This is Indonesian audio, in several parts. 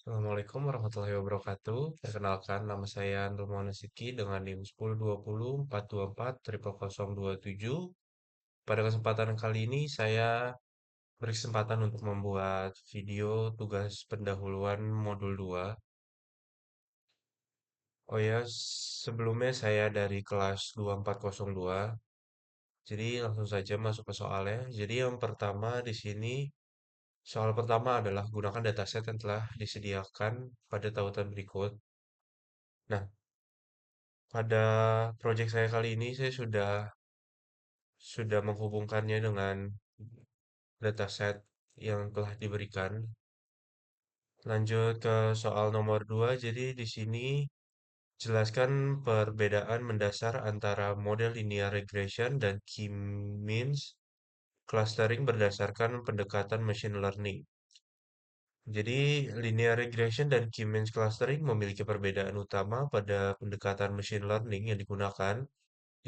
Assalamualaikum warahmatullahi wabarakatuh. Perkenalkan, nama saya Andro Maulana dengan NIM 102042400027. Pada kesempatan kali ini, saya berkesempatan untuk membuat video tugas pendahuluan modul 2. Oh ya, sebelumnya saya dari kelas 2402. Jadi langsung saja masuk ke soalnya. Jadi yang pertama di sini, soal pertama adalah gunakan dataset yang telah disediakan pada tautan berikut. Nah, pada proyek saya kali ini saya sudah menghubungkannya dengan dataset yang telah diberikan. Lanjut ke soal nomor 2. Jadi di sini jelaskan perbedaan mendasar antara model linear regression dan K-means clustering berdasarkan pendekatan machine learning. Jadi linear regression dan K-means clustering memiliki perbedaan utama pada pendekatan machine learning yang digunakan.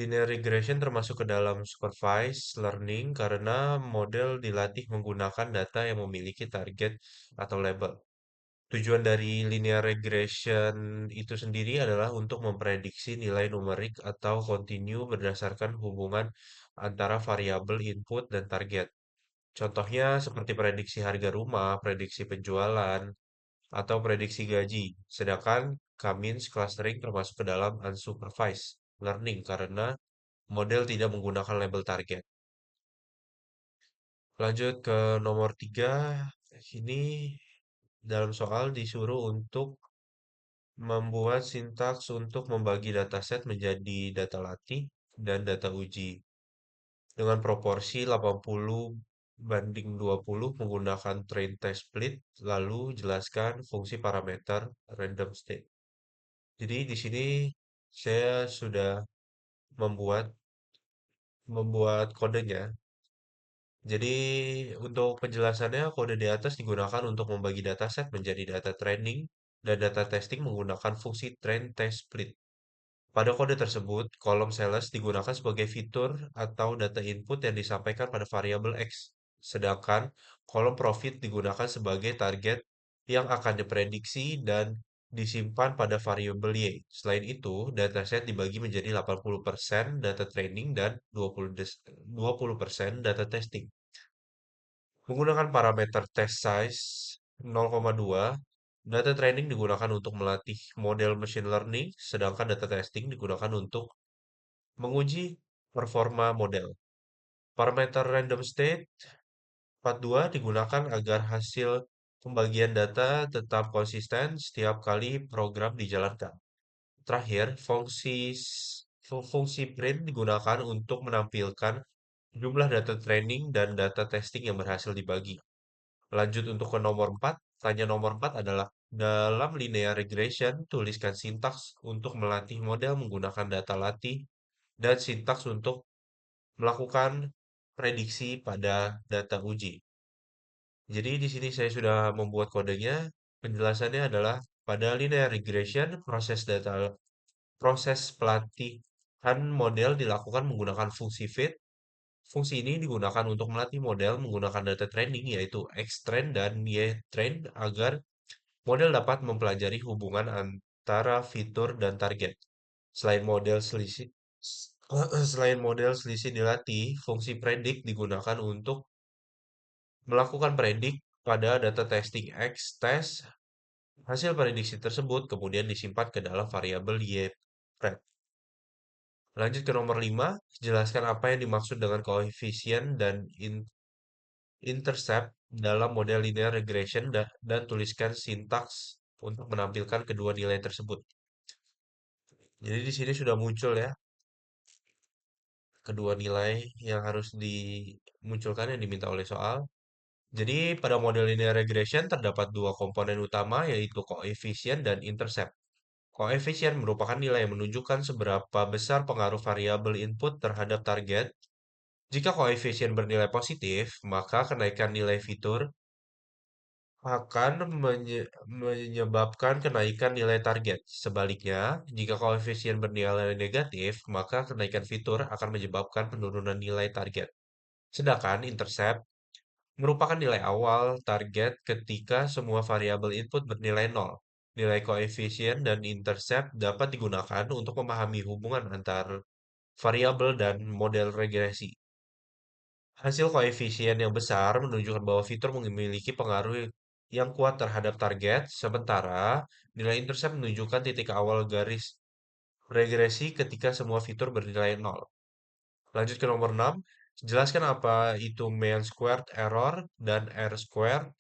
Linear regression termasuk ke dalam supervised learning karena model dilatih menggunakan data yang memiliki target atau label. Tujuan dari linear regression itu sendiri adalah untuk memprediksi nilai numerik atau kontinu berdasarkan hubungan antara variabel input dan target. Contohnya seperti prediksi harga rumah, prediksi penjualan, atau prediksi gaji. Sedangkan K-means clustering termasuk ke dalam unsupervised learning karena model tidak menggunakan label target. Lanjut ke nomor 3. Ini dalam soal disuruh untuk membuat sintaks untuk membagi dataset menjadi data latih dan data uji dengan proporsi 80 banding 20 menggunakan train test split, lalu jelaskan fungsi parameter random state. Jadi di sini saya sudah membuat membuat kodenya. Jadi untuk penjelasannya kode di atas digunakan untuk membagi dataset menjadi data training dan data testing menggunakan fungsi train test split. Pada kode tersebut, kolom sales digunakan sebagai fitur atau data input yang disampaikan pada variabel X, sedangkan kolom profit digunakan sebagai target yang akan diprediksi dan disimpan pada variabel Y. Selain itu, dataset dibagi menjadi 80% data training dan 20% data testing. Menggunakan parameter test size 0,2, data training digunakan untuk melatih model machine learning, sedangkan data testing digunakan untuk menguji performa model. Parameter random state 42 digunakan agar hasil pembagian data tetap konsisten setiap kali program dijalankan. Terakhir, fungsi print digunakan untuk menampilkan jumlah data training dan data testing yang berhasil dibagi. Lanjut untuk ke nomor 4. Tanya nomor 4 adalah, dalam linear regression, tuliskan sintaks untuk melatih model menggunakan data latih dan sintaks untuk melakukan prediksi pada data uji. Jadi di sini saya sudah membuat kodenya. Penjelasannya adalah pada linear regression, proses pelatihan model dilakukan menggunakan fungsi fit. Fungsi ini digunakan untuk melatih model menggunakan data training yaitu X-train dan Y-train agar model dapat mempelajari hubungan antara fitur dan target. Selain model selisih Selain model selisih dilatih, fungsi predict digunakan untuk melakukan predik pada data testing X test. Hasil prediksi tersebut kemudian disimpan ke dalam variabel Y-pred. Lanjut ke nomor 5, jelaskan apa yang dimaksud dengan koefisien dan intercept dalam model linear regression dan tuliskan sintaks untuk menampilkan kedua nilai tersebut. Jadi di sini sudah muncul ya kedua nilai yang harus dimunculkan yang diminta oleh soal. Jadi pada model linear regression terdapat dua komponen utama yaitu koefisien dan intercept. Koefisien merupakan nilai yang menunjukkan seberapa besar pengaruh variabel input terhadap target. Jika koefisien bernilai positif, maka kenaikan nilai fitur akan menyebabkan kenaikan nilai target. Sebaliknya, jika koefisien bernilai negatif, maka kenaikan fitur akan menyebabkan penurunan nilai target. Sedangkan intercept merupakan nilai awal target ketika semua variabel input bernilai nol. Nilai koefisien dan intercept dapat digunakan untuk memahami hubungan antar variabel dan model regresi. Hasil koefisien yang besar menunjukkan bahwa fitur memiliki pengaruh yang kuat terhadap target, sementara nilai intercept menunjukkan titik awal garis regresi ketika semua fitur bernilai nol. Lanjut ke nomor 6. Jelaskan apa itu mean squared error dan R squared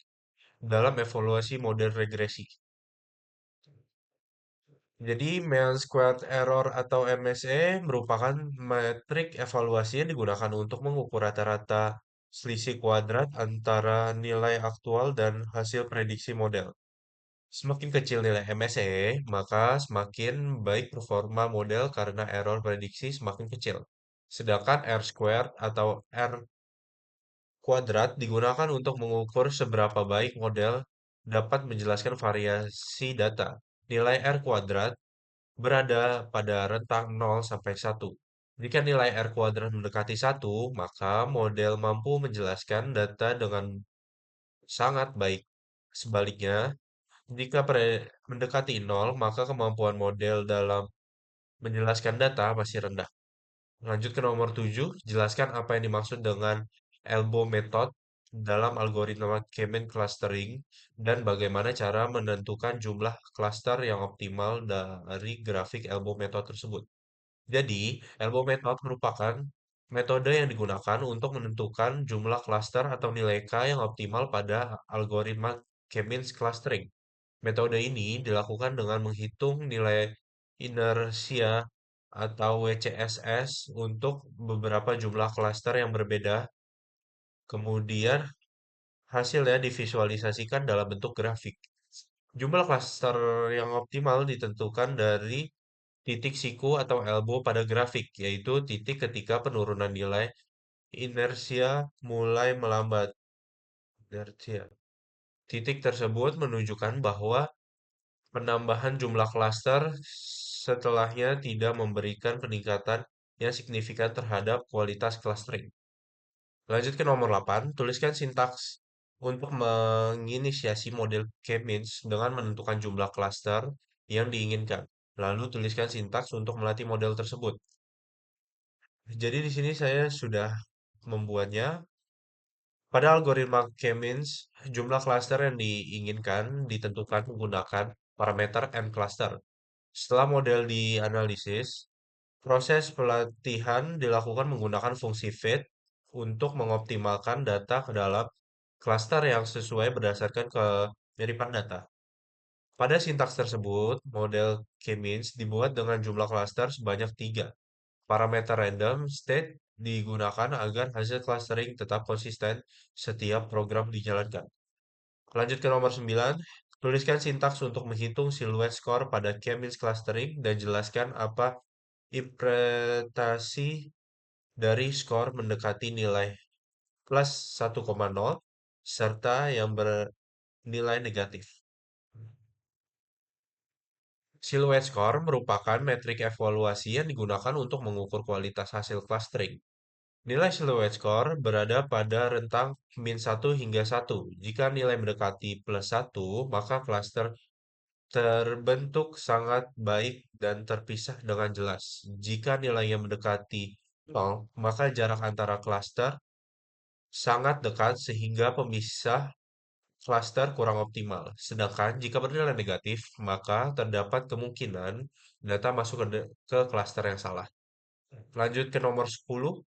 dalam evaluasi model regresi. Jadi, mean squared error atau MSE merupakan metrik evaluasi yang digunakan untuk mengukur rata-rata selisih kuadrat antara nilai aktual dan hasil prediksi model. Semakin kecil nilai MSE, maka semakin baik performa model karena error prediksi semakin kecil. Sedangkan R squared atau R kuadrat digunakan untuk mengukur seberapa baik model dapat menjelaskan variasi data. Nilai R kuadrat berada pada rentang 0 sampai 1. Jika nilai R kuadrat mendekati 1, maka model mampu menjelaskan data dengan sangat baik. Sebaliknya, jika mendekati 0, maka kemampuan model dalam menjelaskan data masih rendah. Lanjut ke nomor 7, jelaskan apa yang dimaksud dengan elbow method dalam algoritma K-means clustering dan bagaimana cara menentukan jumlah cluster yang optimal dari grafik elbow method tersebut. Jadi, elbow method merupakan metode yang digunakan untuk menentukan jumlah cluster atau nilai K yang optimal pada algoritma K-means clustering. Metode ini dilakukan dengan menghitung nilai inersia atau WCSS untuk beberapa jumlah klaster yang berbeda. Kemudian hasilnya divisualisasikan dalam bentuk grafik. Jumlah klaster yang optimal ditentukan dari titik siku atau elbow pada grafik, yaitu titik ketika penurunan nilai inersia mulai melambat. Inersia. Titik tersebut menunjukkan bahwa penambahan jumlah klaster setelahnya tidak memberikan peningkatan yang signifikan terhadap kualitas clustering. Lanjut ke nomor 8, tuliskan sintaks untuk menginisiasi model K-means dengan menentukan jumlah klaster yang diinginkan. Lalu tuliskan sintaks untuk melatih model tersebut. Jadi di sini saya sudah membuatnya. Pada algoritma K-means, jumlah klaster yang diinginkan ditentukan menggunakan parameter n cluster. Setelah model dianalisis, proses pelatihan dilakukan menggunakan fungsi fit untuk mengoptimalkan data ke dalam klaster yang sesuai berdasarkan kemiripan data. Pada sintaks tersebut, model K-means dibuat dengan jumlah klaster sebanyak 3. Parameter random state digunakan agar hasil clustering tetap konsisten setiap program dijalankan. Lanjut ke nomor 9, tuliskan sintaks untuk menghitung siluet skor pada K-means clustering dan jelaskan apa interpretasi dari skor mendekati nilai plus 1,0 serta yang bernilai negatif. Siluet skor merupakan metrik evaluasi yang digunakan untuk mengukur kualitas hasil clustering. Nilai siluet skor berada pada rentang min 1 hingga 1. Jika nilai mendekati plus 1, maka cluster terbentuk sangat baik dan terpisah dengan jelas. Jika nilainya mendekati 0, maka jarak antara klaster sangat dekat sehingga pemisah klaster kurang optimal. Sedangkan jika bernilai negatif, maka terdapat kemungkinan data masuk ke klaster yang salah. Lanjut ke nomor 10.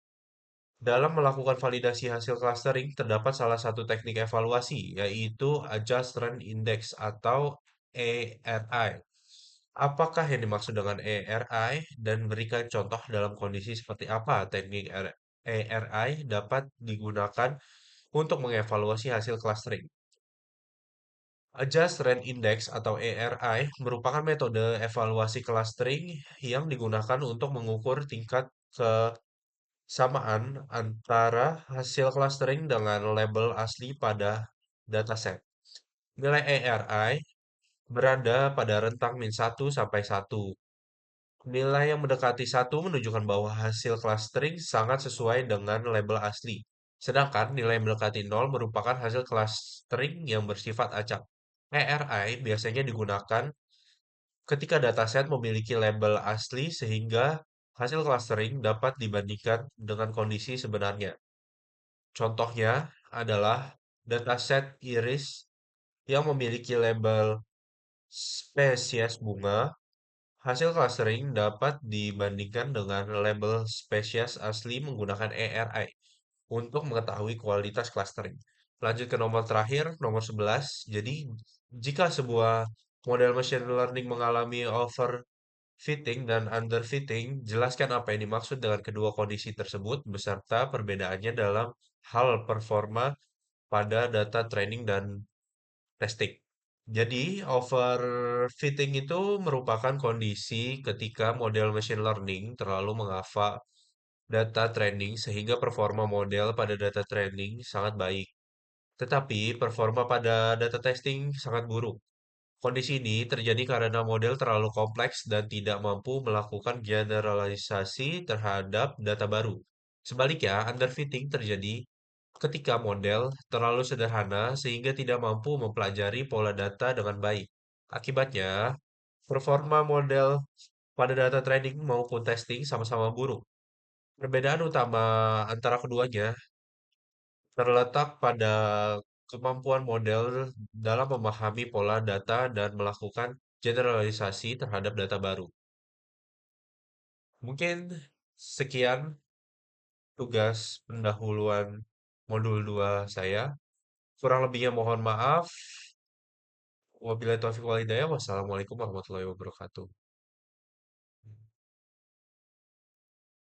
Dalam melakukan validasi hasil clustering, terdapat salah satu teknik evaluasi, yaitu Adjust Rand Index atau ARI. Apakah yang dimaksud dengan ARI dan berikan contoh dalam kondisi seperti apa teknik ARI dapat digunakan untuk mengevaluasi hasil clustering. Adjust Rand Index atau ARI merupakan metode evaluasi clustering yang digunakan untuk mengukur tingkat kesamaan antara hasil clustering dengan label asli pada dataset. Nilai ARI berada pada rentang min 1 sampai 1. Nilai yang mendekati 1 menunjukkan bahwa hasil clustering sangat sesuai dengan label asli. Sedangkan nilai mendekati nol merupakan hasil clustering yang bersifat acak. ERI biasanya digunakan ketika dataset memiliki label asli sehingga hasil clustering dapat dibandingkan dengan kondisi sebenarnya. Contohnya adalah dataset iris yang memiliki label spesies bunga. Hasil clustering dapat dibandingkan dengan label spesies asli menggunakan ERI untuk mengetahui kualitas clustering. Lanjut ke nomor terakhir, nomor 11. Jadi, jika sebuah model machine learning mengalami overfitting dan underfitting, jelaskan apa yang dimaksud dengan kedua kondisi tersebut beserta perbedaannya dalam hal performa pada data training dan testing. Jadi, overfitting itu merupakan kondisi ketika model machine learning terlalu menghafal data training sehingga performa model pada data training sangat baik. Tetapi performa pada data testing sangat buruk. Kondisi ini terjadi karena model terlalu kompleks dan tidak mampu melakukan generalisasi terhadap data baru. Sebaliknya, underfitting terjadi ketika model terlalu sederhana sehingga tidak mampu mempelajari pola data dengan baik. Akibatnya, performa model pada data training maupun testing sama-sama buruk. Perbedaan utama antara keduanya terletak pada kemampuan model dalam memahami pola data dan melakukan generalisasi terhadap data baru. Mungkin sekian tugas pendahuluan modul 2 saya. Kurang lebihnya mohon maaf. Wabillahi taufiq wal hidayah. Wassalamualaikum warahmatullahi wabarakatuh.